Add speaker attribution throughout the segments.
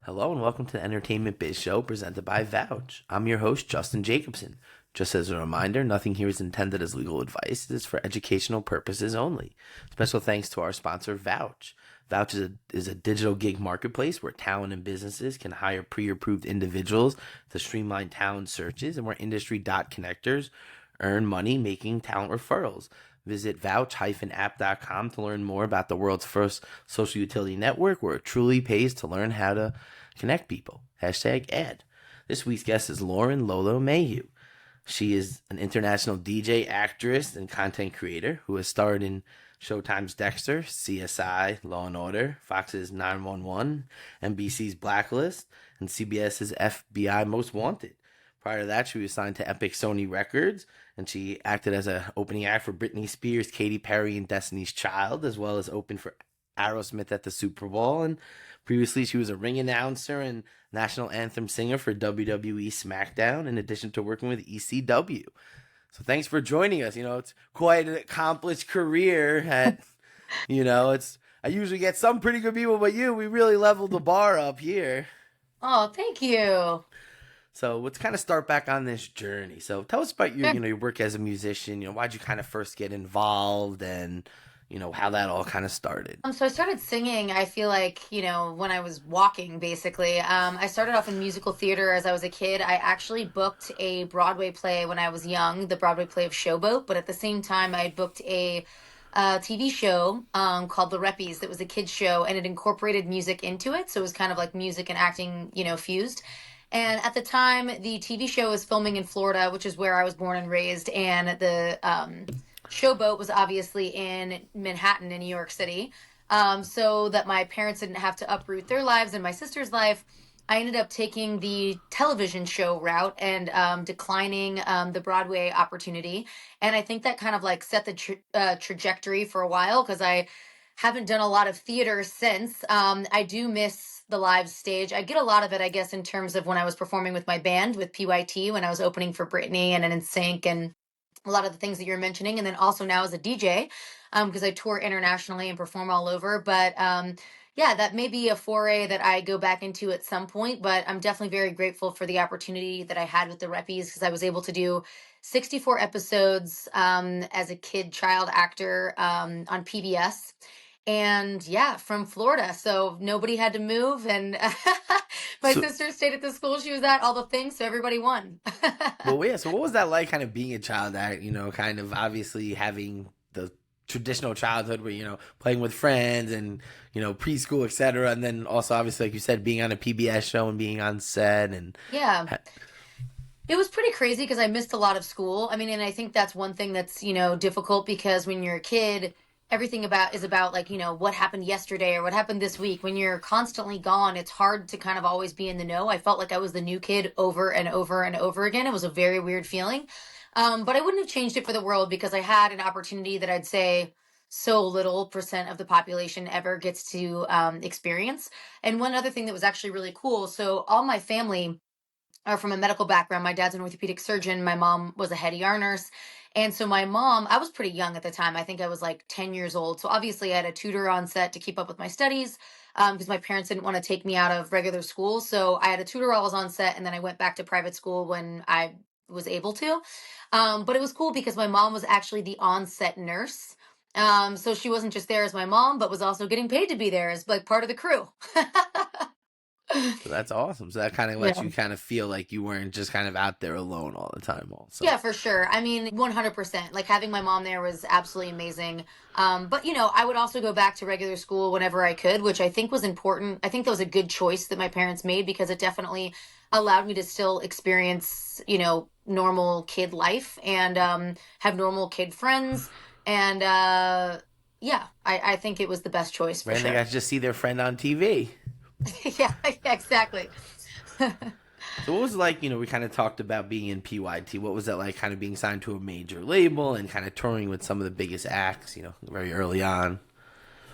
Speaker 1: Hello and welcome to the Entertainment Biz Show presented by Vouch. I'm your host, Justin Jacobson. Just as a reminder, nothing here is intended as legal advice. It is for educational purposes only. Special thanks to our sponsor, Vouch. Vouch is a digital gig marketplace where talent and businesses can hire pre-approved individuals to streamline talent searches and where industry dot connectors earn money making talent referrals. Visit vouch-app.com to learn more about the world's first social utility network where it truly pays to learn how to connect people. Hashtag ad. This week's guest is Lauren Lolo Mayhew. She is an international DJ, actress, and content creator who has starred in Showtime's Dexter, CSI, Law and Order, Fox's 911, NBC's Blacklist, and CBS's FBI Most Wanted. Prior to that, she was signed to Epic Sony Records, and she acted as an opening act for Britney Spears, Katy Perry, and Destiny's Child, as well as opened for Aerosmith at the Super Bowl. And previously, she was a ring announcer and national anthem singer for WWE SmackDown, in addition to working with ECW. So thanks for joining us. It's quite an accomplished career. I usually get some pretty good people, but we really leveled the bar up here.
Speaker 2: Oh, thank you.
Speaker 1: So let's kind of start back on this journey. So tell us about
Speaker 2: Sure.
Speaker 1: your work as a musician. Why'd you kind of first get involved, and how that all kind of started.
Speaker 2: So I started singing, I feel like, when I was walking, basically. I started off in musical theater as I was a kid. I actually booked a Broadway play when I was young, the Broadway play of Showboat, but at the same time, I had booked a TV show called The Reppies that was a kids show, and it incorporated music into it. So it was kind of like music and acting, fused. And at the time, the TV show was filming in Florida, which is where I was born and raised. And the Showboat was obviously in Manhattan in New York City. So that my parents didn't have to uproot their lives and my sister's life, I ended up taking the television show route and declining the Broadway opportunity. And I think that kind of like set the trajectory for a while because I haven't done a lot of theater since. I do miss the live stage. I get a lot of it, I guess, in terms of when I was performing with my band with PYT, when I was opening for Britney and NSYNC and a lot of the things that you're mentioning. And then also now as a DJ, because I tour internationally and perform all over. But yeah, that may be a foray that I go back into at some point. But I'm definitely very grateful for the opportunity that I had with the Reppies because I was able to do 64 episodes as a child actor on PBS. And yeah, from Florida. So nobody had to move. And my
Speaker 1: So,
Speaker 2: sister stayed at the school she was at, all the things. So everybody won.
Speaker 1: well, yeah. So, what was that like, kind of being a child that kind of obviously having the traditional childhood where playing with friends and preschool, etc., and then also obviously, like you said, being on a PBS show and being on set and
Speaker 2: Yeah. It was pretty crazy because I missed a lot of school. I mean, and I think that's one thing that's, difficult because when you're a kid, everything about is about like, what happened yesterday or what happened this week. When you're constantly gone, it's hard to kind of always be in the know. I felt like I was the new kid over and over and over again. It was a very weird feeling. But I wouldn't have changed it for the world because I had an opportunity that I'd say so little percent of the population ever gets to experience. And one other thing that was actually really cool. So all my family are from a medical background. My dad's an orthopedic surgeon. My mom was a head ER nurse. And so my mom, I was pretty young at the time. I think I was like 10 years old. So obviously I had a tutor on set to keep up with my studies because my parents didn't want to take me out of regular school. So I had a tutor while I was on set, and then I went back to private school when I was able to. But it was cool because my mom was actually the on-set nurse. So she wasn't just there as my mom, but was also getting paid to be there as like part of the crew.
Speaker 1: so that's awesome. So that kind of lets
Speaker 2: Yeah.
Speaker 1: you kind of feel like you weren't just kind of out there alone all the time.
Speaker 2: Yeah,
Speaker 1: Also,
Speaker 2: for sure. I mean, 100%. Like having my mom there was absolutely amazing. But I would also go back to regular school whenever I could, which I think was important. I think that was a good choice that my parents made because it definitely allowed me to still experience, normal kid life and have normal kid friends. And yeah, I think it was the best choice for
Speaker 1: right? And they
Speaker 2: sure.
Speaker 1: got to just see their friend on TV.
Speaker 2: Yeah, exactly.
Speaker 1: So what was it like, we kind of talked about being in PYT. What was that like, kind of being signed to a major label and kind of touring with some of the biggest acts, very early on?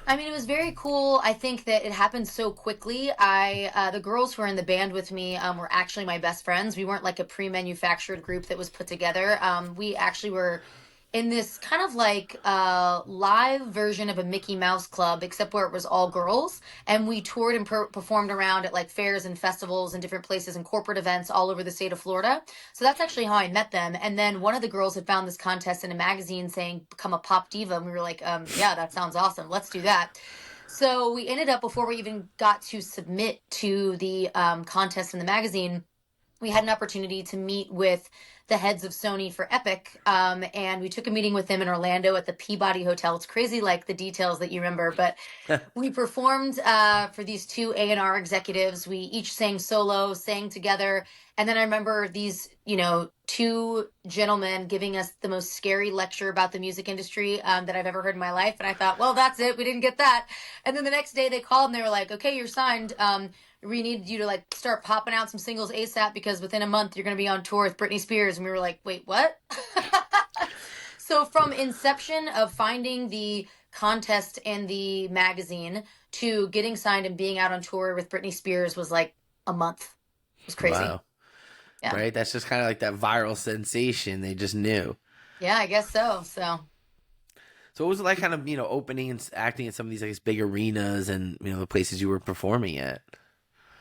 Speaker 2: I mean, it was very cool. I think that it happened so quickly. The girls who were in the band with me, were actually my best friends. We weren't like a pre-manufactured group that was put together. We actually were in this kind of like live version of a Mickey Mouse Club, except where it was all girls. And we toured and performed around at like fairs and festivals and different places and corporate events all over the state of Florida. So that's actually how I met them. And then one of the girls had found this contest in a magazine saying, become a pop diva. And we were like, yeah, that sounds awesome. Let's do that. So we ended up, before we even got to submit to the contest in the magazine, we had an opportunity to meet with the heads of Sony for Epic, and we took a meeting with them in Orlando at the Peabody Hotel. It's crazy, like the details that you remember, but we performed for these two A&R executives. We each sang solo, sang together, and then I remember these, two gentlemen giving us the most scary lecture about the music industry that I've ever heard in my life. And I thought, well, that's it. We didn't get that. And then the next day they called and they were like, okay, you're signed. We need you to like start popping out some singles ASAP because within a month you're going to be on tour with Britney Spears. And we were like, wait, what? So from inception of finding the contest and the magazine to getting signed and being out on tour with Britney Spears was like a month. It was crazy.
Speaker 1: Wow.
Speaker 2: Yeah.
Speaker 1: Right? That's just kind of like that viral sensation. They just knew.
Speaker 2: Yeah, I guess so.
Speaker 1: So what was it like kind of, opening and acting at some of these like big arenas and, the places you were performing at?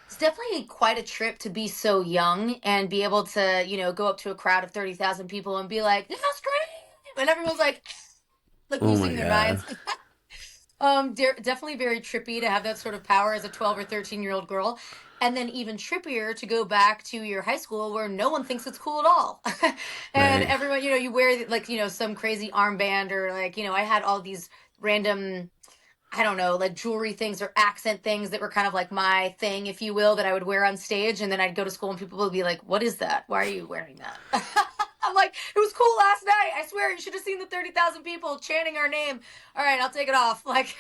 Speaker 2: It's definitely quite a trip to be so young and be able to, go up to a crowd of 30,000 people and be like, "This is great," and everyone's like
Speaker 1: Oh my
Speaker 2: losing their
Speaker 1: God.
Speaker 2: minds. Definitely very trippy to have that sort of power as a 12 or 13-year-old girl. And then even trippier to go back to your high school where no one thinks it's cool at all. And
Speaker 1: Right.
Speaker 2: everyone, you wear like, some crazy armband or like, I had all these random, I don't know, like jewelry things or accent things that were kind of like my thing, if you will, that I would wear on stage. And then I'd go to school and people would be like, what is that? Why are you wearing that? I'm like, it was cool last night. I swear you should have seen the 30,000 people chanting our name. All right, I'll take it off. Like,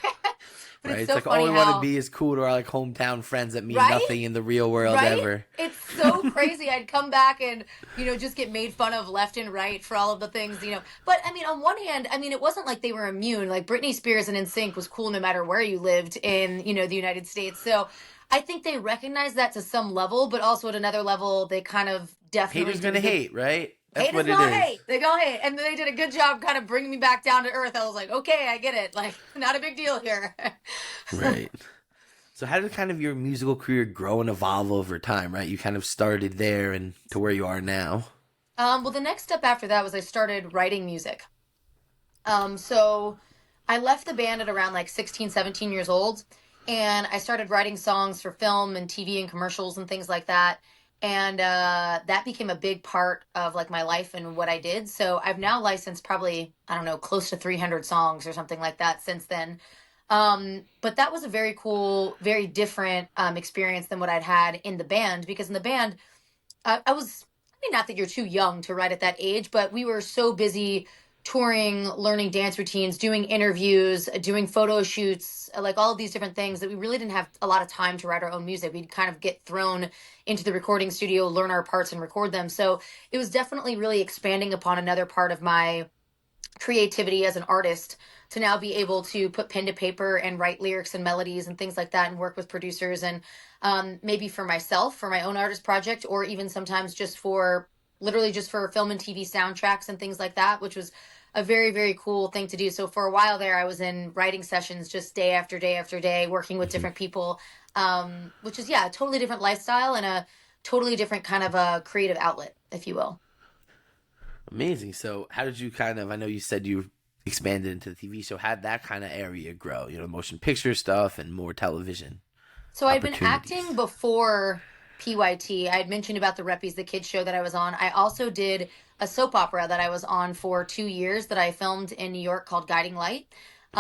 Speaker 2: but
Speaker 1: Right.
Speaker 2: it's
Speaker 1: It's
Speaker 2: so
Speaker 1: like all
Speaker 2: funny
Speaker 1: we want to
Speaker 2: how,
Speaker 1: be is cool to our like hometown friends that mean
Speaker 2: right?
Speaker 1: nothing in the real world
Speaker 2: Right?
Speaker 1: ever.
Speaker 2: It's so crazy. I'd come back and, just get made fun of left and right for all of the things. But I mean, on one hand, it wasn't like they were immune. Like Britney Spears and NSYNC was cool no matter where you lived in, the United States. So I think they recognized that to some level, but also at another level, they kind of definitely
Speaker 1: Haters
Speaker 2: did a
Speaker 1: gonna
Speaker 2: good.
Speaker 1: hate, right? That's
Speaker 2: Haters
Speaker 1: what it
Speaker 2: gonna
Speaker 1: is.
Speaker 2: hate. They gonna hate, and they did a good job kind of bringing me back down to earth. I was like, okay, I get it. Like, not a big deal here.
Speaker 1: Right. So how did kind of your musical career grow and evolve over time, right? You kind of started there and to where you are now.
Speaker 2: Well, the next step after that was I started writing music. So I left the band at around like 16, 17 years old, and I started writing songs for film and TV and commercials and things like that. And that became a big part of like my life and what I did. So I've now licensed probably, I don't know, close to 300 songs or something like that since then. But that was a very cool, very different experience than what I'd had in the band, because in the band, I was, I mean, not that you're too young to write at that age, but we were so busy touring, learning dance routines, doing interviews, doing photo shoots, like all of these different things that we really didn't have a lot of time to write our own music. We'd kind of get thrown into the recording studio, learn our parts and record them. So it was definitely really expanding upon another part of my creativity as an artist to now be able to put pen to paper and write lyrics and melodies and things like that and work with producers and maybe for myself, for my own artist project, or even sometimes just for literally just for film and TV soundtracks and things like that, which was a very, very cool thing to do. So for a while there, I was in writing sessions just day after day after day, working with
Speaker 1: Mhm.
Speaker 2: different people, which is, yeah, a totally different lifestyle and a totally different kind of a creative outlet, if you will.
Speaker 1: Amazing. So how did you kind of, I know you said you expanded into the TV show, how did that kind of area grow? Motion picture stuff and more television
Speaker 2: So I'd been
Speaker 1: opportunities.
Speaker 2: acting before PYT. I had mentioned about the Reppies, the kids show that I was on. I also did a soap opera that I was on for 2 years that I filmed in New York called Guiding Light. So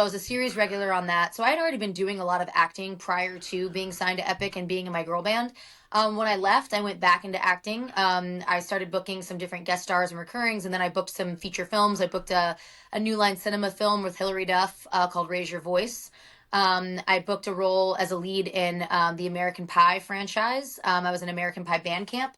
Speaker 2: I was a series regular on that. So I had already been doing a lot of acting prior to being signed to Epic and being in my girl band. When I left, I went back into acting. I started booking some different guest stars and recurrings, and then I booked some feature films. I booked a New Line Cinema film with Hilary Duff called Raise Your Voice. I booked a role as a lead in the American Pie franchise. I was in American Pie band camp.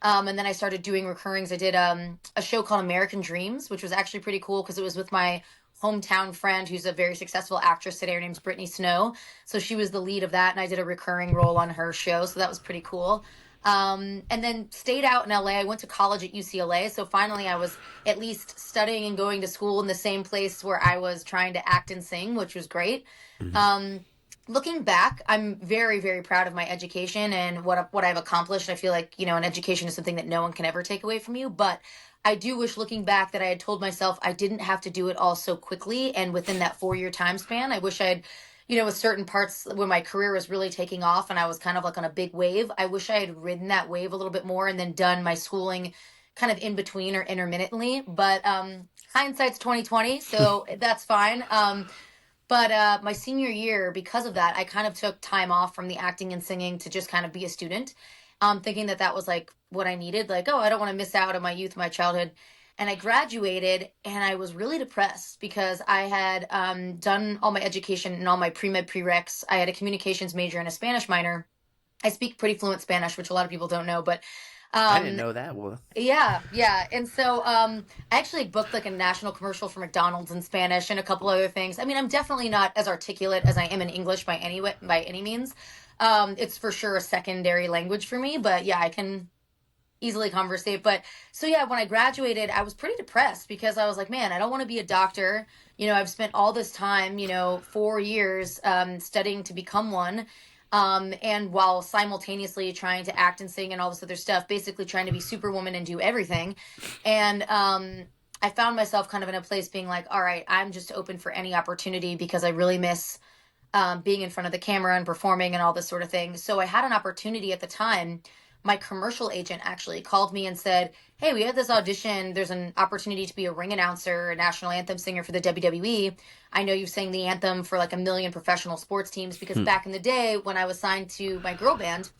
Speaker 2: And then I started doing recurrings. I did a show called American Dreams, which was actually pretty cool because it was with my hometown friend who's a very successful actress today. Her name's Brittany Snow. So she was the lead of that, and I did a recurring role on her show. So that was pretty cool. And then stayed out in LA. I went to college at UCLA. So finally, I was at least studying and going to school in the same place where I was trying to act and sing, which was great.
Speaker 1: Mhm.
Speaker 2: Um, Looking back, I'm very, very proud of my education and what I've accomplished. I feel like, an education is something that no one can ever take away from you. But I do wish looking back that I had told myself I didn't have to do it all so quickly and within that 4 year time span. I wish I had, with certain parts when my career was really taking off and I was kind of like on a big wave, I wish I had ridden that wave a little bit more and then done my schooling kind of in between or intermittently. But hindsight's 2020, so that's fine. But my senior year, because of that, I kind of took time off from the acting and singing to just kind of be a student, thinking that that was like what I needed. Like, oh, I don't want to miss out on my youth, my childhood. And I graduated and I was really depressed because I had done all my education and all my pre-med prereqs. I had a communications major and a Spanish minor. I speak pretty fluent Spanish, which a lot of people don't know, but
Speaker 1: I didn't
Speaker 2: um,
Speaker 1: know that. Well,
Speaker 2: yeah, yeah. And so I actually booked like a national commercial for McDonald's in Spanish and a couple other things. I mean, I'm definitely not as articulate as I am in English by any means. It's for sure a secondary language for me, but yeah, I can easily conversate. But so yeah, when I graduated, I was pretty depressed because I was like, man, I don't want to be a doctor. I've spent all this time, 4 years studying to become one. And while simultaneously trying to act and sing and all this other stuff, basically trying to be Superwoman and do everything. And I found myself kind of in a place being like, all right, I'm just open for any opportunity because I really miss being in front of the camera and performing and all this sort of thing. So I had an opportunity at the time. My commercial agent actually called me and said, hey, we had this audition. There's an opportunity to be a ring announcer, a national anthem singer for the WWE. I know you've sang the anthem for like a million professional sports teams because
Speaker 1: hmm.
Speaker 2: back in the day when I was signed to my girl band,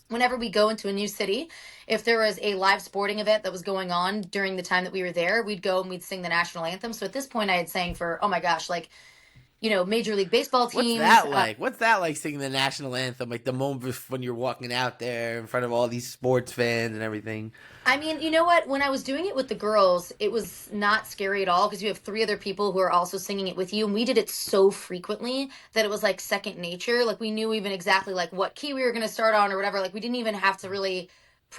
Speaker 2: whenever we go into a new city, if there was a live sporting event that was going on during the time that we were there, we'd go and we'd sing the national anthem. So at this point, I had sang for, oh my gosh, like, Major League Baseball
Speaker 1: What's
Speaker 2: teams.
Speaker 1: that like? What's that like singing the national anthem? Like the moment when you're walking out there in front of all these sports fans and everything.
Speaker 2: I mean, you know what? When I was doing it with the girls, it was not scary at all because you have three other people who are also singing it with you, and we did it so frequently that it was like second nature. Like we knew even exactly like what key we were going to start on or whatever. Like we didn't even have to really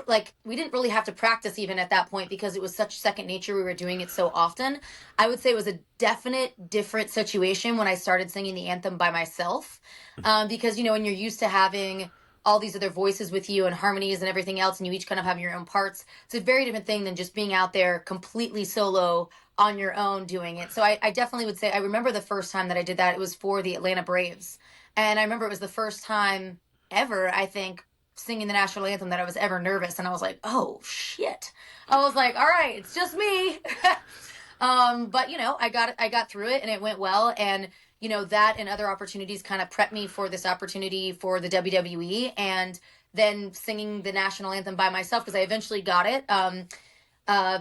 Speaker 2: like we didn't really have to practice even at that point because it was such second nature. We were doing it so often. I would say it was a definite different situation when I started singing the anthem by myself, because when you're used to having all these other voices with you and harmonies and everything else, and you each kind of have your own parts. It's a very different thing than just being out there completely solo on your own doing it. So I definitely would say I remember the first time that I did that. It was for the Atlanta Braves, and I remember it was the first time ever, I think, singing the national anthem that I was ever nervous, and I was like, oh shit. I was like, all right, it's just me. But I got through it and it went well. And that and other opportunities kind of prepped me for this opportunity for the WWE and then singing the national anthem by myself because I eventually got it.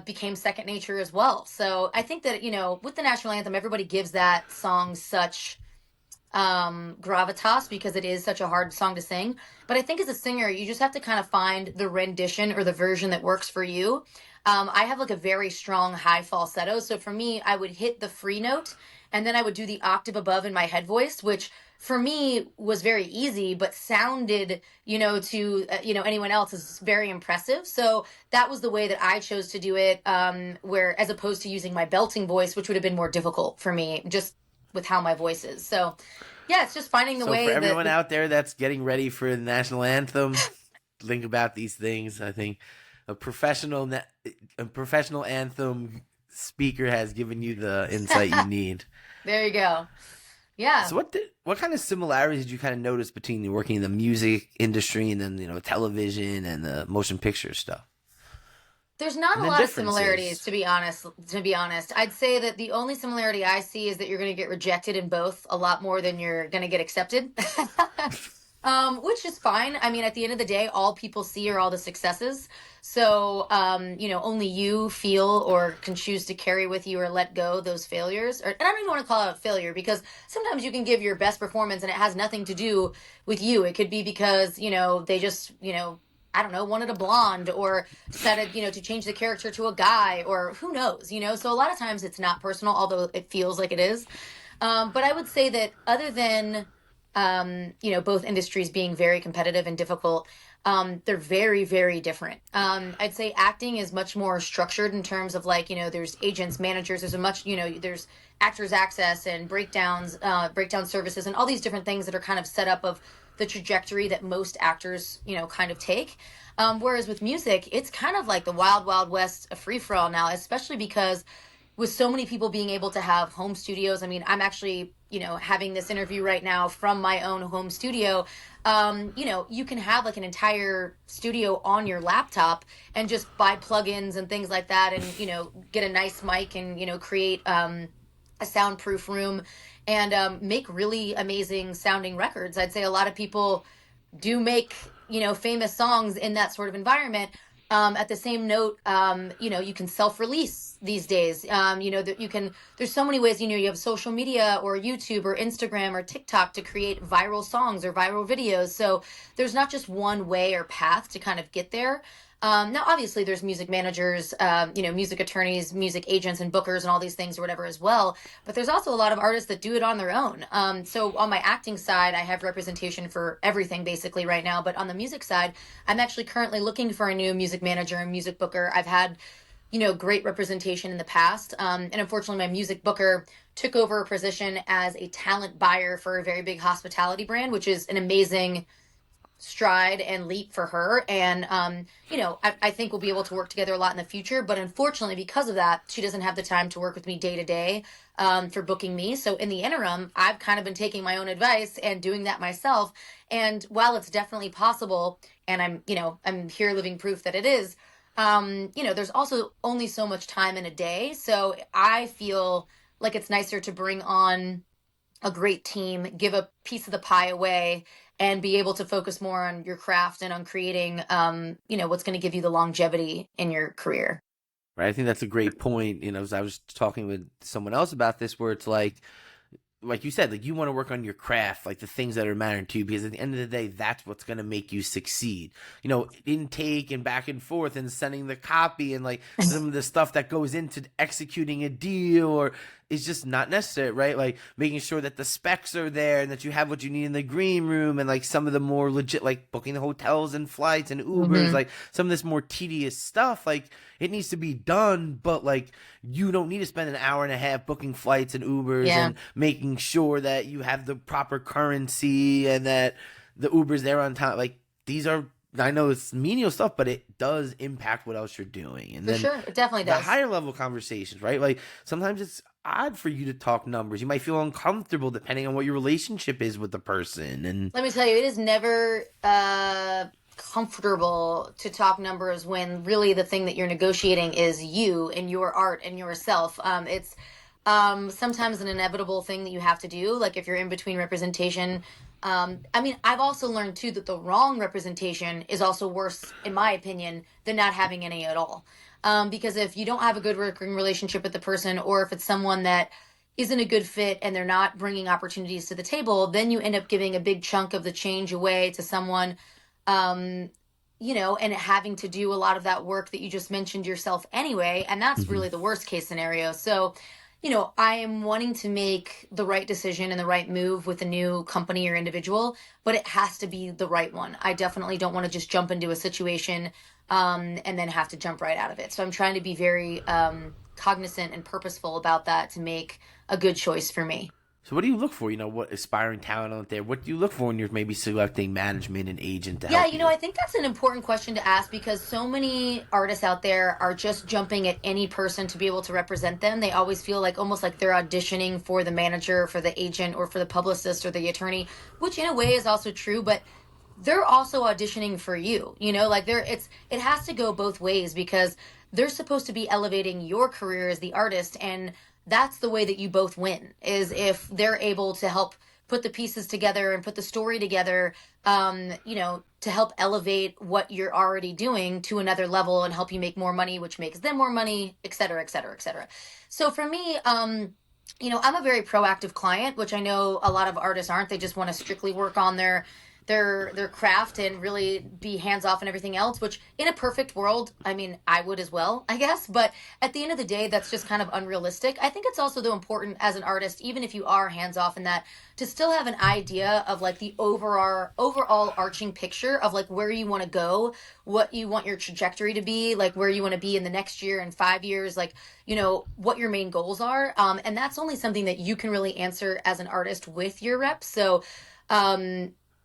Speaker 2: Became second nature as well. So I think that, with the national anthem, everybody gives that song such gravitas because it is such a hard song to sing. But I think as a singer, you just have to kind of find the rendition or the version that works for you. I have like a very strong high falsetto. So for me, I would hit the free note and then I would do the octave above in my head voice, which for me was very easy, but sounded, to, anyone else is very impressive. So that was the way that I chose to do it. Where as opposed to using my belting voice, which would have been more difficult for me just with how my voice is. So yeah, it's just finding the
Speaker 1: So for
Speaker 2: way that
Speaker 1: everyone out there that's getting ready for the national anthem, think about these things. I think a a professional anthem speaker has given you the insight you need.
Speaker 2: there you go. Yeah.
Speaker 1: So what kind of similarities did you kind of notice between you working in the music industry and then television and the motion picture stuff?
Speaker 2: There's not
Speaker 1: And
Speaker 2: a
Speaker 1: then
Speaker 2: lot of similarities,
Speaker 1: differences.
Speaker 2: to be honest. To be honest, I'd say that the only similarity I see is that you're going to get rejected in both a lot more than you're going to get accepted, which is fine. I mean, at the end of the day, all people see are all the successes. So, only you feel or can choose to carry with you or let go those failures. And I don't even want to call it a failure because sometimes you can give your best performance and it has nothing to do with you. It could be because, they just, I don't know, wanted a blonde or decided, to change the character to a guy or who knows. So a lot of times it's not personal, although it feels like it is. But I would say that other than both industries being very competitive and difficult, they're very, very different. I'd say acting is much more structured in terms of like, there's agents, managers, there's a much, there's actors access and breakdowns, breakdown services and all these different things that are kind of set up of the trajectory that most actors, kind of take. Whereas with music, it's kind of like the wild, wild west, a free for all now, especially because with so many people being able to have home studios. I mean, I'm actually, having this interview right now from my own home studio. You can have like an entire studio on your laptop and just buy plugins and things like that and, get a nice mic and, create a soundproof room and make really amazing sounding records. I'd say a lot of people do make famous songs in that sort of environment. At the same note, you can self-release these days. That you can. There's so many ways. You have social media or YouTube or Instagram or TikTok to create viral songs or viral videos. So there's not just one way or path to kind of get there. Now, obviously, there's music managers, music attorneys, music agents, and bookers, and all these things or whatever as well. But there's also a lot of artists that do it on their own. So on my acting side, I have representation for everything basically right now. But on the music side, I'm actually currently looking for a new music manager and music booker. I've had, great representation in the past. And unfortunately, my music booker took over a position as a talent buyer for a very big hospitality brand, which is an amazing stride and leap for her. And, I think we'll be able to work together a lot in the future. But unfortunately, because of that, she doesn't have the time to work with me day to day for booking me. So in the interim, I've kind of been taking my own advice and doing that myself. And while it's definitely possible, and I'm here living proof that it is, there's also only so much time in a day. So I feel like it's nicer to bring on a great team, give a piece of the pie away, and be able to focus more on your craft and on creating, what's going to give you the longevity in your career.
Speaker 1: Right. I think that's a great point. As I was talking with someone else about this, where it's like you said, like you want to work on your craft, like the things that are mattering to you, because at the end of the day, that's what's going to make you succeed. Intake and back and forth and sending the copy and like some of the stuff that goes into executing a deal or is just not necessary, right? Like making sure that the specs are there and that you have what you need in the green room and like some of the more legit, like booking the hotels and flights and Ubers, like some of this more tedious stuff, like it needs to be done, but like you don't need to spend an hour and a half booking flights and Ubers and making sure that you have the proper currency and that the Uber's there on time. Like these are, I know it's menial stuff, but it does impact what else you're doing. And
Speaker 2: For
Speaker 1: then
Speaker 2: sure, it definitely does.
Speaker 1: The higher level conversations, right? Like sometimes it's odd for you to talk numbers. You might feel uncomfortable depending on what your relationship is with the person. And
Speaker 2: let me tell you, it is never comfortable to talk numbers when really the thing that you're negotiating is you and your art and yourself. It's sometimes an inevitable thing that you have to do. Like if you're in between representation. I've also learned too that the wrong representation is also worse, in my opinion, than not having any at all. Because if you don't have a good working relationship with the person, or if it's someone that isn't a good fit and they're not bringing opportunities to the table, then you end up giving a big chunk of the change away to someone, and having to do a lot of that work that you just mentioned yourself anyway. And that's really the worst case scenario. So, I am wanting to make the right decision and the right move with a new company or individual, but it has to be the right one. I definitely don't want to just jump into a situation and then have to jump right out of it. So I'm trying to be very cognizant and purposeful about that to make a good choice for me.
Speaker 1: so what do you look for? What aspiring talent out there? What do you look for when you're maybe selecting management and agent to help you?
Speaker 2: I think that's an important question to ask because so many artists out there are just jumping at any person to be able to represent them. They always feel like almost like they're auditioning for the manager, for the agent, or for the publicist or the attorney, which in a way is also true, but they're also auditioning for you. It has to go both ways because they're supposed to be elevating your career as the artist, and that's the way that you both win, is if they're able to help put the pieces together and put the story together, to help elevate what you're already doing to another level and help you make more money, which makes them more money, et cetera, et cetera, et cetera. So for me, I'm a very proactive client, which I know a lot of artists aren't. They just want to strictly work on their their craft and really be hands off and everything else, which in a perfect world, I mean, I would as well, I guess. But at the end of the day, that's just kind of unrealistic. I think it's also though important as an artist, even if you are hands off in that, to still have an idea of like the overall arching picture of like where you want to go, what you want your trajectory to be, like where you want to be in the next year and 5 years, like, you know, what your main goals are. And that's only something that you can really answer as an artist with your reps. So,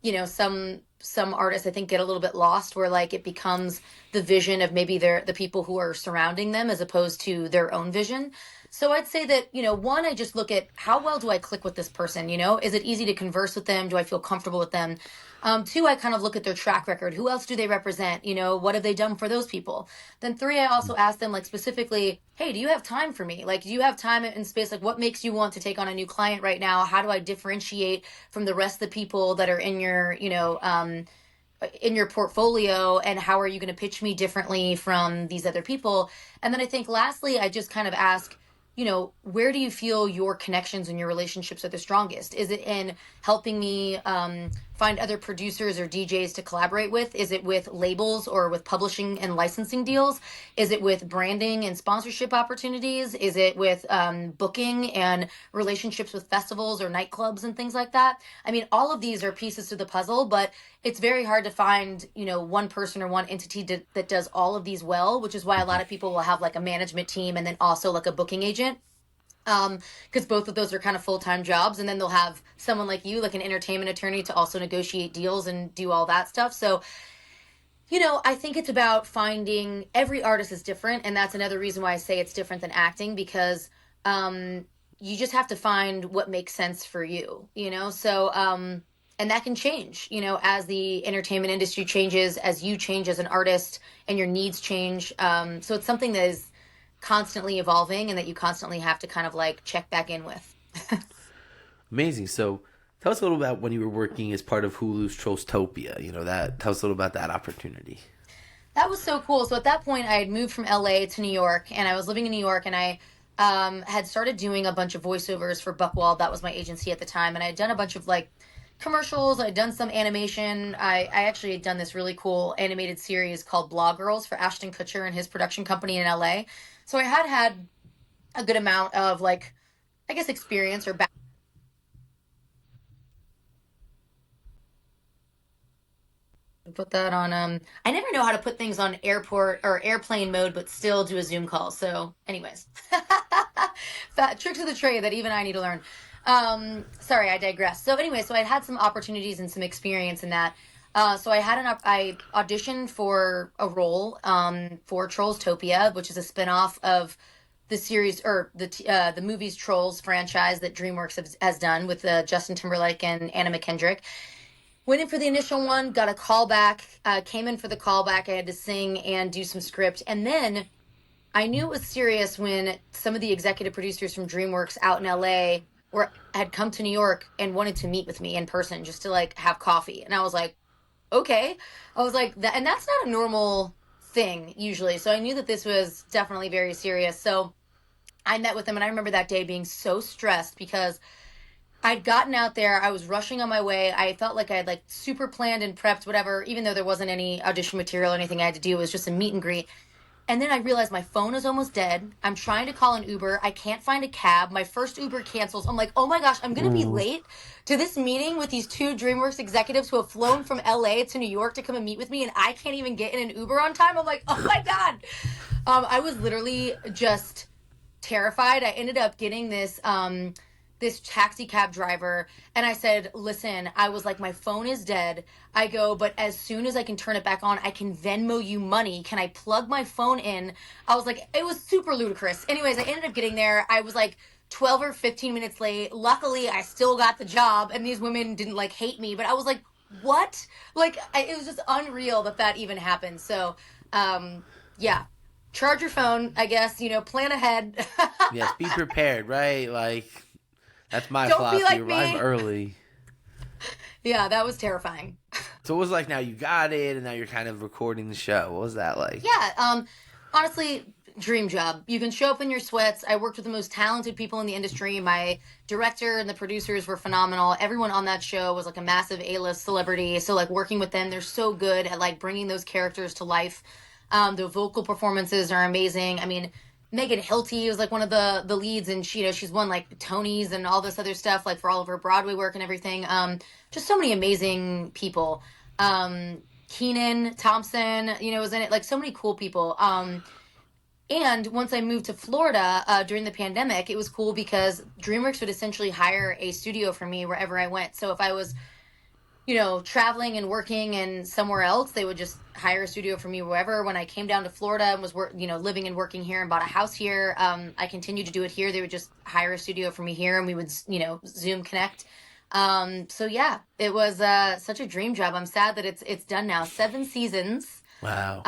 Speaker 2: you know, some artists I think get a little bit lost where like it becomes the vision of maybe the people who are surrounding them as opposed to their own vision. So I'd say that, you know, one, I just look at how well do I click with this person? You know, is it easy to converse with them? Do I feel comfortable with them? Two, I kind of look at their track record. Who else do they represent? You know, what have they done for those people? Then three, I also ask them like specifically, hey, do you have time for me? Like, do you have time and space? Like, what makes you want to take on a new client right now? How do I differentiate from the rest of the people that are in your, you know, in your portfolio, and how are you going to pitch me differently from these other people? And then I think lastly, I just kind of ask, you know, where do you feel your connections and your relationships are the strongest? Is it in helping me find other producers or DJs to collaborate with? Is it with labels or with publishing and licensing deals? Is it with branding and sponsorship opportunities? Is it with booking and relationships with festivals or nightclubs and things like that? I mean, all of these are pieces to the puzzle, but it's very hard to find, you know, one person or one entity that does all of these well, which is why a lot of people will have like a management team and then also like a booking agent, because both of those are kind of full-time jobs, and then they'll have someone like you, like an entertainment attorney, to also negotiate deals and do all that stuff. So, you know, I think it's about finding, every artist is different, and that's another reason why I say it's different than acting, because you just have to find what makes sense for you, you know? So and that can change, you know, as the entertainment industry changes, as you change as an artist and your needs change. So it's something that is constantly evolving and that you constantly have to kind of like check back in with.
Speaker 1: Amazing. So tell us a little about when you were working as part of Hulu's Trollstopia. You know, that tell us a little about that opportunity.
Speaker 2: That was so cool. So at that point, I had moved from LA to New York, and I was living in New York, and I had started doing a bunch of voiceovers for Buckwald. That was my agency at the time, and I had done a bunch of like commercials. I'd done some animation. I actually had done this really cool animated series called Blog Girls for Ashton Kutcher and his production company in LA. So I had a good amount of like, I guess, experience or back. Put that on. I never know how to put things on airport or airplane mode, but still do a Zoom call. So, anyways, tricks of the trade that even I need to learn. Sorry, I digress. So, anyway, so I had some opportunities and some experience in that. So I auditioned for a role for Trollstopia, which is a spinoff of the series or the movies Trolls franchise that DreamWorks has done with Justin Timberlake and Anna McKendrick. Went in for the initial one, got a call back, came in for the callback. I had to sing and do some script. And then I knew it was serious when some of the executive producers from DreamWorks out in LA had come to New York and wanted to meet with me in person just to like have coffee. And I was like, okay. I was like, that, and that's not a normal thing usually. So I knew that this was definitely very serious. So I met with them, and I remember that day being so stressed because I'd gotten out there. I was rushing on my way. I felt like I had like super planned and prepped, whatever, even though there wasn't any audition material or anything I had to do. It was just a meet and greet. And then I realized my phone is almost dead. I'm trying to call an Uber. I can't find a cab. My first Uber cancels. I'm like, oh my gosh, I'm going to be late to this meeting with these two DreamWorks executives who have flown from LA to New York to come and meet with me. And I can't even get in an Uber on time. I'm like, oh my God. I was literally just terrified. I ended up getting this taxi cab driver, and I said, listen, I was like, my phone is dead. I go, but as soon as I can turn it back on, I can Venmo you money. Can I plug my phone in? I was like, it was super ludicrous. Anyways, I ended up getting there. I was like 12 or 15 minutes late. Luckily, I still got the job, and these women didn't like hate me, but I was like, what? Like, it was just unreal that even happened. So, yeah. Charge your phone, I guess, you know, plan ahead.
Speaker 1: Yes, be prepared, right? Like, that's my
Speaker 2: Don't
Speaker 1: philosophy.
Speaker 2: be like
Speaker 1: Arrive
Speaker 2: me.
Speaker 1: early.
Speaker 2: Yeah, that was terrifying.
Speaker 1: So it was like now you got it, and now you're kind of recording the show. What was that like?
Speaker 2: Yeah, honestly, dream job. You can show up in your sweats. I worked with the most talented people in the industry. My director and the producers were phenomenal. Everyone on that show was like a massive A-list celebrity. So like working with them, they're so good at like bringing those characters to life. The vocal performances are amazing. I mean, Megan Hilty was like one of the leads, and she, you know, she's won like Tonys and all this other stuff, like for all of her Broadway work and everything. Just so many amazing people. Keenan Thompson, you know, was in it. Like so many cool people. And once I moved to Florida during the pandemic, it was cool because DreamWorks would essentially hire a studio for me wherever I went. So if I was, you know, traveling and working and somewhere else, they would just hire a studio for me wherever. When I came down to Florida and was you know, living and working here and bought a house here, I continued to do it here. They would just hire a studio for me here, and we would, you know, Zoom connect. So yeah, it was such a dream job. I'm sad that it's done now. 7 seasons.
Speaker 1: Wow.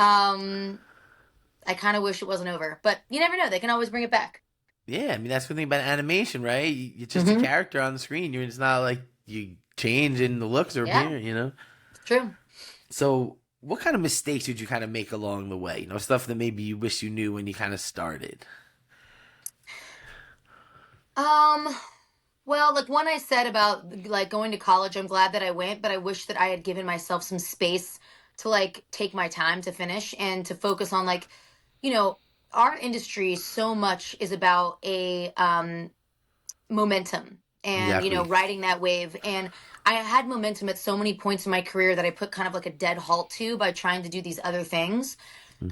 Speaker 2: I kind of wish it wasn't over, but you never know. They can always bring it back.
Speaker 1: Yeah, I mean that's the thing about animation, right? You're just a character on the screen. It's not like you change in the looks or appearance, you know.
Speaker 2: True.
Speaker 1: So, what kind of mistakes did you kind of make along the way? You know, stuff that maybe you wish you knew when you kind of started.
Speaker 2: Well, like one I said about like going to college, I'm glad that I went, but I wish that I had given myself some space to like take my time to finish and to focus on like, you know, our industry so much is about a momentum and, you know,
Speaker 1: Exactly.
Speaker 2: riding that wave. And I had momentum at so many points in my career that I put kind of like a dead halt to by trying to do these other things.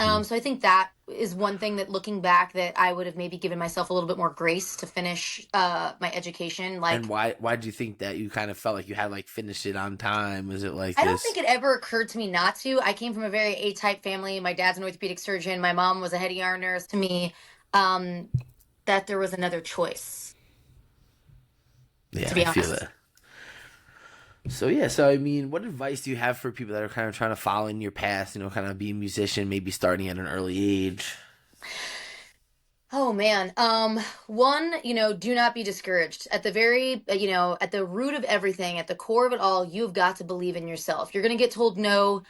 Speaker 2: So I think that is one thing that looking back that I would have maybe given myself a little bit more grace to finish my education.
Speaker 1: And
Speaker 2: Like,
Speaker 1: why did you think that you kind of felt like you had like finished it on time? Was it like
Speaker 2: I don't
Speaker 1: this?
Speaker 2: think it ever occurred to me not to. I came from a very A-type family. My dad's an orthopedic surgeon. My mom was a head ER nurse. To me, um, that there was another choice,
Speaker 1: Yeah,
Speaker 2: to
Speaker 1: I
Speaker 2: be
Speaker 1: feel
Speaker 2: honest.
Speaker 1: that. So yeah, so I mean, what advice do you have for people that are kind of trying to follow in your path? You know, kind of be a musician, maybe starting at an early age.
Speaker 2: Oh man. One, you know, do not be discouraged. At the very, you know, at the root of everything, at the core of it all, you've got to believe in yourself. You're going to get told no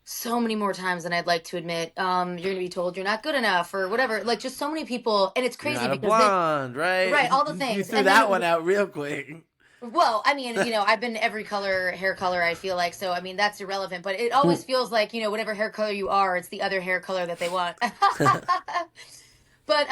Speaker 2: so many more times than I'd like to admit. You're going to be told you're not good enough or whatever. Like just so many people, and it's
Speaker 1: You're
Speaker 2: crazy
Speaker 1: not a
Speaker 2: because then,
Speaker 1: blonde, right?
Speaker 2: right, all the
Speaker 1: You
Speaker 2: things.
Speaker 1: threw
Speaker 2: And then
Speaker 1: that one out real quick.
Speaker 2: well, I mean, you know, I've been every color, hair color, I feel like. So, I mean, that's irrelevant. But it always feels like, you know, whatever hair color you are, it's the other hair color that they want. But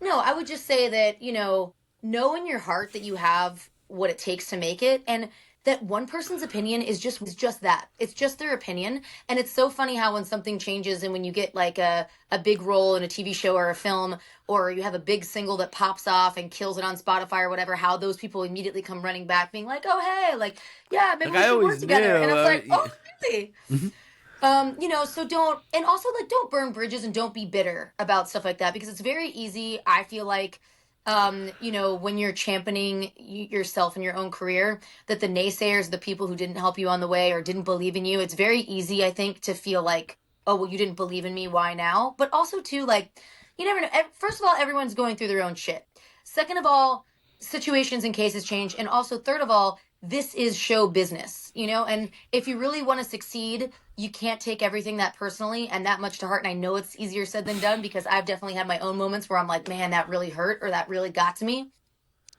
Speaker 2: no, I would just say that, you know in your heart that you have what it takes to make it, and that one person's opinion is just that. It's just their opinion. And it's so funny how when something changes and when you get like a big role in a TV show or a film, or you have a big single that pops off and kills it on Spotify or whatever, how those people immediately come running back being like, "Oh, hey, like, yeah, maybe
Speaker 1: Like
Speaker 2: we
Speaker 1: I
Speaker 2: should work
Speaker 1: always knew.
Speaker 2: together." And it's like, "Oh, really?"
Speaker 1: Mhm.
Speaker 2: You know, so don't, and also like don't burn bridges and don't be bitter about stuff like that because it's very easy, I feel like, you know, when you're championing yourself in your own career, that the naysayers, the people who didn't help you on the way or didn't believe in you, it's very easy, I think, to feel like, oh, well, you didn't believe in me, why now? But also, too, like, you never know. First of all, everyone's going through their own shit. Second of all, situations and cases change. And also, third of all, this is show business, you know? And if you really want to succeed, you can't take everything that personally and that much to heart. And I know it's easier said than done because I've definitely had my own moments where I'm like, man, that really hurt or that really got to me.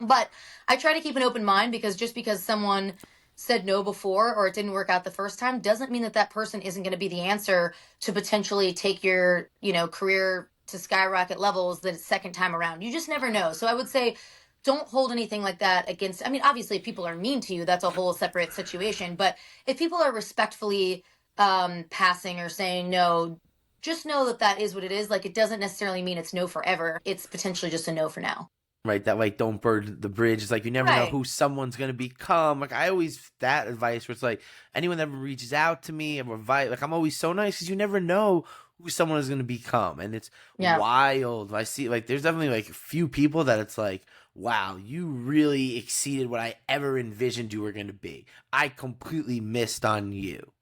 Speaker 2: But I try to keep an open mind because just because someone said no before or it didn't work out the first time doesn't mean that that person isn't going to be the answer to potentially take your, you know, career to skyrocket levels the second time around. You just never know. So I would say don't hold anything like that against, I mean, obviously if people are mean to you, that's a whole separate situation. But if people are respectfully passing or saying no, just know that that is what it is. Like it doesn't necessarily mean it's no forever. It's potentially just a no for now.
Speaker 1: Right, that like don't burn the bridge. It's like you never know
Speaker 2: Right.
Speaker 1: who someone's gonna become. Like I always that advice where it's like anyone that ever reaches out to me, I'm like I'm always so nice because you never know who someone is gonna become, and it's
Speaker 2: Yeah.
Speaker 1: wild. I see like there's definitely like a few people that it's like wow, you really exceeded what I ever envisioned you were gonna be. I completely missed on you.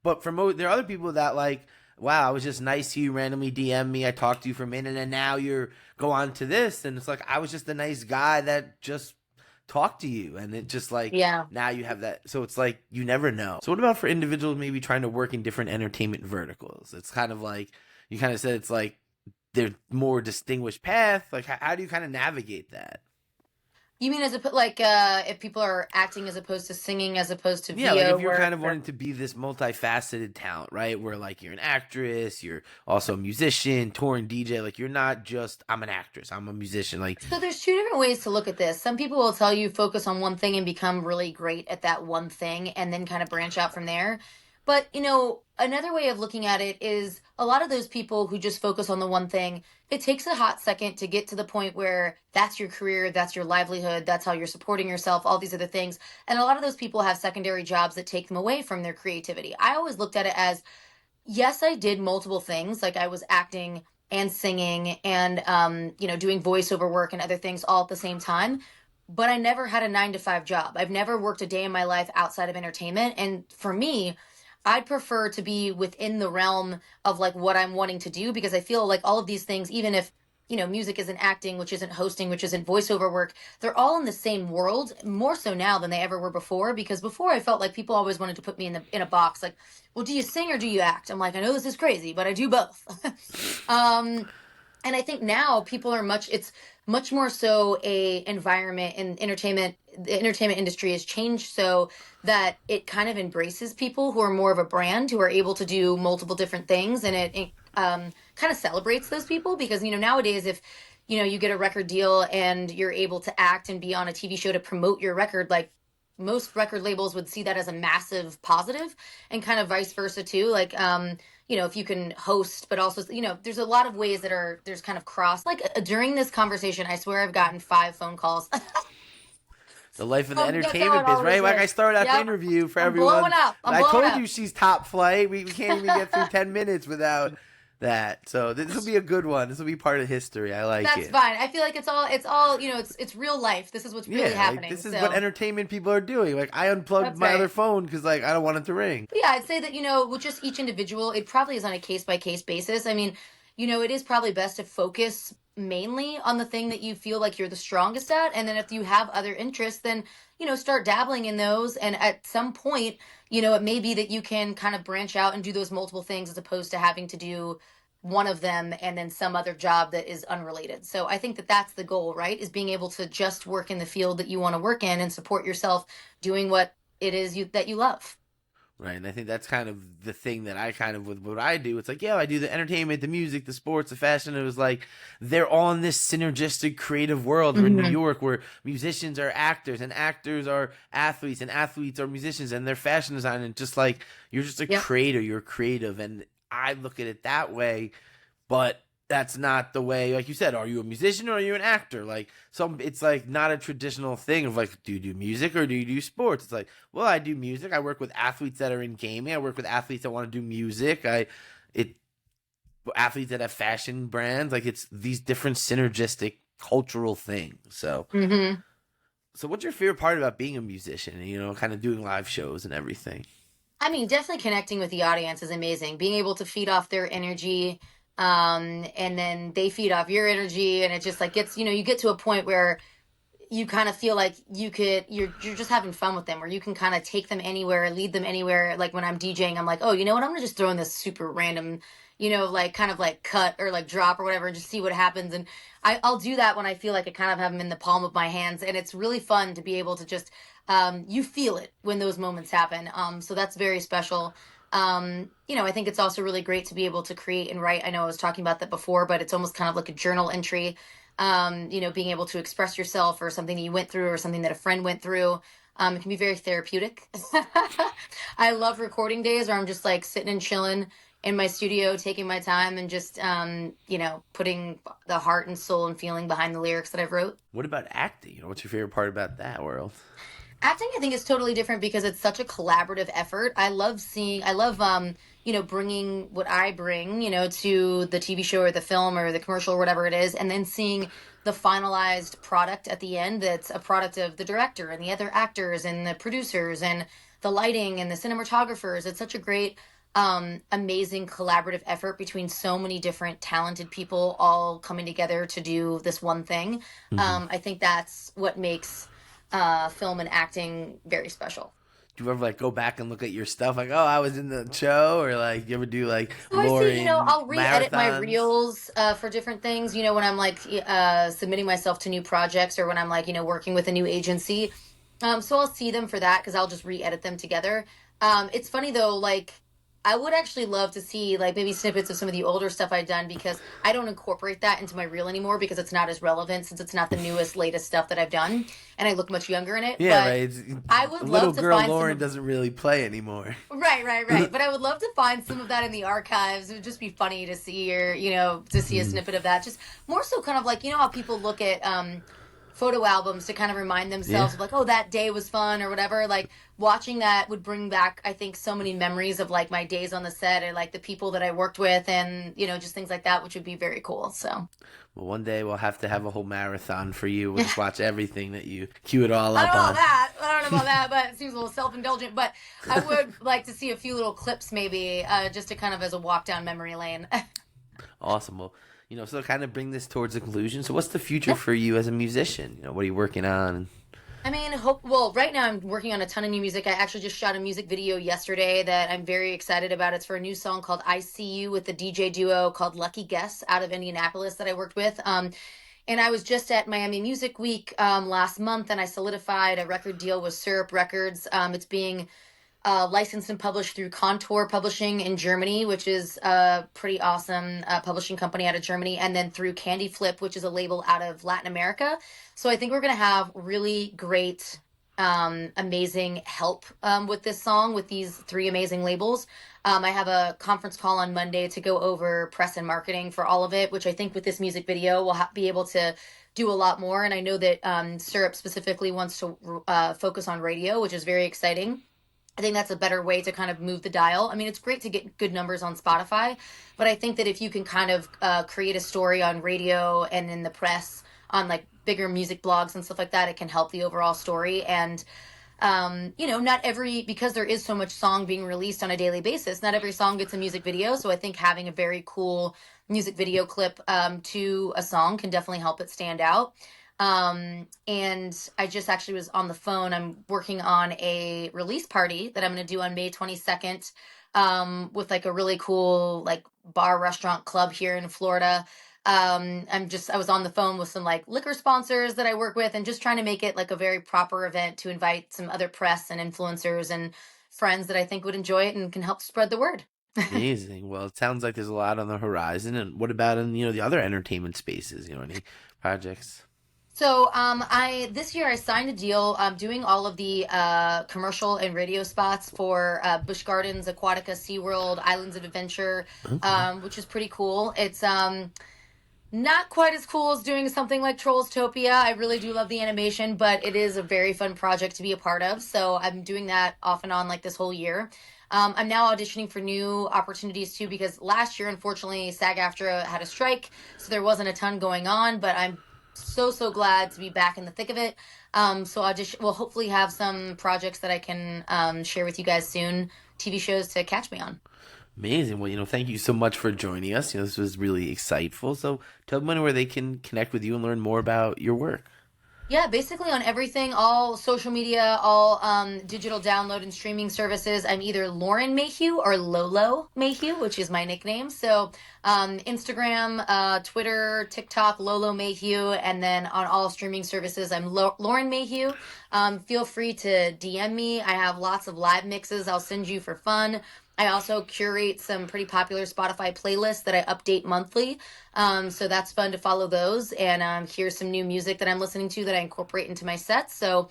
Speaker 1: But for there are other people that like wow, I was just nice to you, randomly DM me, I talked to you for a minute, and now you're go on to this, and it's like I was just a nice guy that just talked to you, and it just like
Speaker 2: Yeah.
Speaker 1: now you have that. So it's like you never know. So what about for individuals maybe trying to work in different entertainment verticals? It's kind of like you kind of said it's like their more distinguished path? Like, how do you kind of navigate that?
Speaker 2: You mean if people are acting as opposed to singing, as opposed to
Speaker 1: Yeah, like
Speaker 2: VO
Speaker 1: if you're kind
Speaker 2: work?
Speaker 1: of wanting to be this multifaceted talent, right? Where like you're an actress, you're also a musician, touring DJ. Like you're not just I'm an actress, I'm a musician. Like
Speaker 2: So there's two different ways to look at this. Some people will tell you focus on one thing and become really great at that one thing and then kind of branch out from there. But, another way of looking at it is a lot of those people who just focus on the one thing, it takes a hot second to get to the point where that's your career, that's your livelihood, that's how you're supporting yourself, all these other things. And a lot of those people have secondary jobs that take them away from their creativity. I always looked at it as, yes, I did multiple things. Like I was acting and singing and doing voiceover work and other things all at the same time. But I never had a 9 to 5 job. I've never worked a day in my life outside of entertainment. And for me, I'd prefer to be within the realm of like what I'm wanting to do, because I feel like all of these things, even if music isn't acting, which isn't hosting, which isn't voiceover work, they're all in the same world, more so now than they ever were before. Because before I felt like people always wanted to put me in a box, like, well, do you sing or do you act? I'm like, I know this is crazy, but I do both. And I think now people are it's much more so a environment in entertainment. The entertainment industry has changed so that it kind of embraces people who are more of a brand, who are able to do multiple different things, and it kind of celebrates those people. Because nowadays, if you get a record deal and you're able to act and be on a TV show to promote your record, like most record labels would see that as a massive positive, and kind of vice versa too. Like if you can host, but also there's a lot of ways there's kind of cross. Like during this conversation, I swear I've gotten 5 phone calls.
Speaker 1: the life of the
Speaker 2: That's how
Speaker 1: entertainment
Speaker 2: it
Speaker 1: biz,
Speaker 2: always
Speaker 1: right? Like I
Speaker 2: is.
Speaker 1: started out the
Speaker 2: Yep.
Speaker 1: interview for
Speaker 2: I'm
Speaker 1: everyone.
Speaker 2: blowing up. I'm
Speaker 1: I
Speaker 2: blowing
Speaker 1: told
Speaker 2: up.
Speaker 1: you she's top flight. We can't even get through 10 minutes without that. So this will be a good one. This will be part of history. I like
Speaker 2: That's
Speaker 1: it.
Speaker 2: fine. I feel like it's all it's real life. This is what's really
Speaker 1: Yeah, like
Speaker 2: happening.
Speaker 1: this is what
Speaker 2: So
Speaker 1: entertainment people are doing. Like I unplugged
Speaker 2: that's
Speaker 1: my other
Speaker 2: right.
Speaker 1: phone because like I don't want it to ring.
Speaker 2: Yeah, I'd say that, with just each individual, it probably is on a case by case basis. I mean, it is probably best to focus mainly on the thing that you feel like you're the strongest at. And then if you have other interests, then, start dabbling in those. And at some point, it may be that you can kind of branch out and do those multiple things as opposed to having to do one of them and then some other job that is unrelated. So I think that that's the goal, right? Is being able to just work in the field that you want to work in and support yourself doing what it is that you love.
Speaker 1: Right, and I think that's kind of the thing that I kind of with what I do. It's like, yeah, I do the entertainment, the music, the sports, the fashion. It was like they're all in this synergistic creative world. We're in New
Speaker 2: Mhm.
Speaker 1: York where musicians are actors and actors are athletes and athletes are musicians and they're fashion design and just like you're just a
Speaker 2: Yep.
Speaker 1: creator, you're creative, and I look at it that way. But that's not the way, like you said, are you a musician or are you an actor? Like it's like not a traditional thing of like, do you do music or do you do sports? It's like, well, I do music. I work with athletes that are in gaming. I work with athletes that want to do music. It athletes that have fashion brands. Like it's these different synergistic cultural things.
Speaker 2: Hmm.
Speaker 1: So what's your favorite part about being a musician, kind of doing live shows and everything?
Speaker 2: I mean, definitely connecting with the audience is amazing. Being able to feed off their energy, and then they feed off your energy, and it just like gets, you get to a point where you kind of feel like you're just having fun with them, where you can kind of take them anywhere, lead them anywhere. Like when I'm DJing, I'm like, oh, you know what? I'm gonna just throw in this super random, like kind of like cut or like drop or whatever, and just see what happens. And I'll do that when I feel like I kind of have them in the palm of my hands, and it's really fun to be able to just you feel it when those moments happen. So that's very special. I think it's also really great to be able to create and write. I know I was talking about that before, but it's almost kind of like a journal entry. Being able to express yourself or something that you went through or something that a friend went through. It can be very therapeutic. I love recording days where I'm just like sitting and chilling in my studio, taking my time and just, putting the heart and soul and feeling behind the lyrics that I've wrote.
Speaker 1: What about acting? What's your favorite part about that world?
Speaker 2: Acting, I think, is totally different because it's such a collaborative effort. I love, bringing what I bring, to the TV show or the film or the commercial or whatever it is, and then seeing the finalized product at the end that's a product of the director and the other actors and the producers and the lighting and the cinematographers. It's such a great, amazing collaborative effort between so many different talented people all coming together to do this one thing.
Speaker 1: Hmm.
Speaker 2: I think that's what makes film and acting very special.
Speaker 1: do you ever like go back and look at your stuff like, oh, I was in the show, or like you ever do like
Speaker 2: So I see,
Speaker 1: Lauren
Speaker 2: I'll re-edit my
Speaker 1: marathons?
Speaker 2: reels for different things, when I'm like submitting myself to new projects or when I'm like, working with a new agency. So I'll see them for that because I'll just re-edit them together. It's funny though, like I would actually love to see like maybe snippets of some of the older stuff I've done because I don't incorporate that into my reel anymore because it's not as relevant since it's not the newest, latest stuff that I've done and I look much younger in it.
Speaker 1: Yeah,
Speaker 2: But
Speaker 1: right.
Speaker 2: I
Speaker 1: A
Speaker 2: would
Speaker 1: little
Speaker 2: love to
Speaker 1: girl
Speaker 2: find some
Speaker 1: Lauren
Speaker 2: of
Speaker 1: doesn't really play anymore.
Speaker 2: Right, right, right. But I would love to find some of that in the archives. It would just be funny to see or, to see a
Speaker 1: Mm.
Speaker 2: snippet of that. Just more so kind of like, how people look at photo albums to kind of remind
Speaker 1: Yeah.
Speaker 2: themselves of like, oh, that day was fun or whatever. Like watching that would bring back, I think, so many memories of like my days on the set and like the people that I worked with and, just things like that, which would be very cool. So
Speaker 1: Well, one day we'll have to have a whole marathon for you. We'll just watch everything that you queue it all
Speaker 2: I don't
Speaker 1: up
Speaker 2: know about
Speaker 1: on.
Speaker 2: that. I don't know about that, but it seems a little self-indulgent. But I would like to see a few little clips, maybe, just to kind of as a walk down memory lane.
Speaker 1: Awesome. Well, so kind of bring this towards a conclusion. So, what's the future for you as a musician? What are you working on?
Speaker 2: I mean, well, right now I'm working on a ton of new music. I actually just shot a music video yesterday that I'm very excited about. It's for a new song called I See You with the DJ duo called Lucky Guess out of Indianapolis that I worked with. And I was just at Miami Music Week last month and I solidified a record deal with Syrup Records. It's being licensed and published through Contour Publishing in Germany, which is a pretty awesome publishing company out of Germany, and then through Candy Flip, which is a label out of Latin America. So I think we're going to have really great, amazing help with this song with these three amazing labels. I have a conference call on Monday to go over press and marketing for all of it, which I think with this music video we'll be able to do a lot more. And I know that Syrup specifically wants to focus on radio, which is very exciting. I think that's a better way to kind of move the dial. I mean, it's great to get good numbers on Spotify, but I think that if you can kind of create a story on radio and in the press on like bigger music blogs and stuff like that, it can help the overall story. And, not because there is so much song being released on a daily basis, not every song gets a music video. So I think having a very cool music video clip to a song can definitely help it stand out. And I just actually was on the phone. I'm working on a release party that I'm going to do on May 22nd, with like a really cool, like bar restaurant club here in Florida. I was on the phone with some like liquor sponsors that I work with and just trying to make it like a very proper event to invite some other press and influencers and friends that I think would enjoy it and can help spread the word.
Speaker 1: Amazing. Well, it sounds like there's a lot on the horizon. And what about in the other entertainment spaces? Any projects?
Speaker 2: So, I this year I signed a deal doing all of the commercial and radio spots for Busch Gardens, Aquatica, SeaWorld, Islands of Adventure,
Speaker 1: Okay.
Speaker 2: which is pretty cool. It's not quite as cool as doing something like Trollstopia. I really do love the animation, but it is a very fun project to be a part of. So I'm doing that off and on like this whole year. I'm now auditioning for new opportunities too because last year, unfortunately, SAG-AFTRA had a strike, so there wasn't a ton going on. But I'm so glad to be back in the thick of it. So we'll hopefully have some projects that I can share with you guys soon, TV shows to catch me on.
Speaker 1: Amazing. Well, thank you so much for joining us. This was really insightful. So tell them where they can connect with you and learn more about your work.
Speaker 2: Yeah, basically on everything, all social media, all digital download and streaming services. I'm either Lauren Mayhew or Lolo Mayhew, which is my nickname. So Instagram, Twitter, TikTok, Lolo Mayhew, and then on all streaming services, I'm Lauren Mayhew. Feel free to DM me. I have lots of live mixes I'll send you for fun. I also curate some pretty popular Spotify playlists that I update monthly. So that's fun to follow those and hear some new music that I'm listening to that I incorporate into my sets. So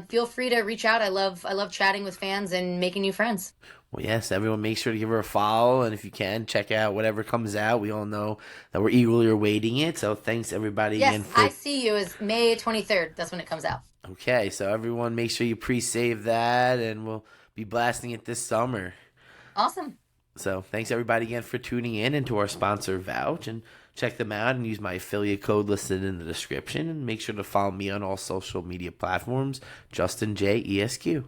Speaker 2: feel free to reach out. I love chatting with fans and making new friends.
Speaker 1: Well, yes, everyone make sure to give her a follow. And if you can, check out whatever comes out. We all know that we're eagerly awaiting it. So thanks, everybody,
Speaker 2: Yes,
Speaker 1: again,
Speaker 2: I
Speaker 1: for...
Speaker 2: See You is May 23rd. That's when it comes out.
Speaker 1: Okay, so everyone make sure you pre-save that. And we'll be blasting it this summer.
Speaker 2: Awesome.
Speaker 1: So thanks, everybody, again, for tuning in and to our sponsor, Vouch. And check them out and use my affiliate code listed in the description. And make sure to follow me on all social media platforms, Justin J. ESQ.